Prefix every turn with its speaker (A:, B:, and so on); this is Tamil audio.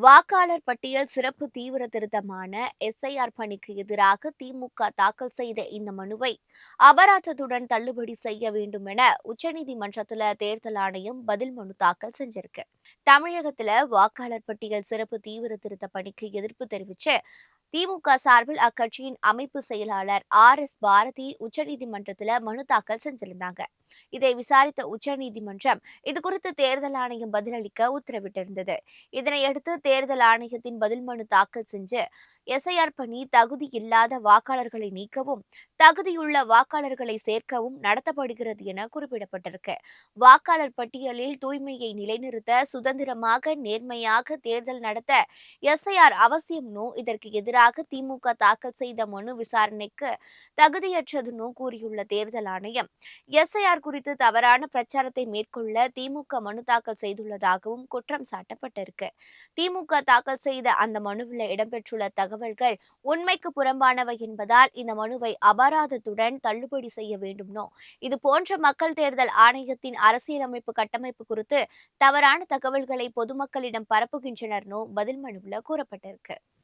A: வாக்காளர் பட்டியல் சிறப்பு தீவிர திருத்தமான எஸ்ஐஆர் பணிக்கு எதிராக திமுக தாக்கல் செய்த இந்த மனுவை அபராதத்துடன் தள்ளுபடி செய்ய வேண்டும் என உச்சநீதிமன்றத்தில் தேர்தல் ஆணையம் பதில் மனு தாக்கல் செஞ்சிருக்கு. தமிழகத்துல வாக்காளர் பட்டியல் சிறப்பு தீவிர திருத்த பணிக்கு எதிர்ப்பு தெரிவிச்சு திமுக சார்பில் அக்கட்சியின் அமைப்பு செயலாளர் பாரதி உச்சநீதிமன்றத்தில் மனு தாக்கல் செஞ்சிருந்தாங்க. இதை விசாரித்த உச்சநீதிமன்றம் இதுகுறித்து தேர்தல் ஆணையம் பதிலளிக்க உத்தரவிட்டிருந்தது. இதனையடுத்து தேர்தல் ஆணையத்தின் பதில் மனு தாக்கல் செஞ்சு எஸ்ஐஆர் பணி தகுதி இல்லாத வாக்காளர்களை நீக்கவும் தகுதியுள்ள வாக்காளர்களை சேர்க்கவும் நடத்தப்படுகிறது என குறிப்பிடப்பட்டிருக்கு. வாக்காளர் பட்டியலில் தூய்மையை நிலைநிறுத்த சுதந்திரமாக நேர்மையாக தேர்தல் நடத்த எஸ்ஐஆர் அவசியம்னு இதற்கு எதிராக திமுக தாக்கல் செய்த மனு விசாரணைக்கு தகுதியற்றதுன்னு கூறியுள்ள தேர்தல் ஆணையம் எஸ்ஐஆர் குறித்து தவறான பிரச்சாரத்தை மேற்கொள்ள திமுக மனு தாக்கல் செய்துள்ளதாகவும் குற்றம் சாட்டப்பட்டிருக்கு. திமுக தாக்கல் செய்த அந்த மனுவில் இடம்பெற்றுள்ள தகவல்கள் உண்மைக்கு புறம்பானவை என்பதால் இந்த மனுவை அபராதத்துடன் தள்ளுபடி செய்ய வேண்டும்னோ இது போன்ற மக்கள் தேர்தல் ஆணையத்தின் அரசியலமைப்பு கட்டமைப்பு குறித்து தவறான தகவல்களை பொதுமக்களிடம் பரப்புகின்றனர்னோ பதில் மனுவில் கூறப்பட்டிருக்கு.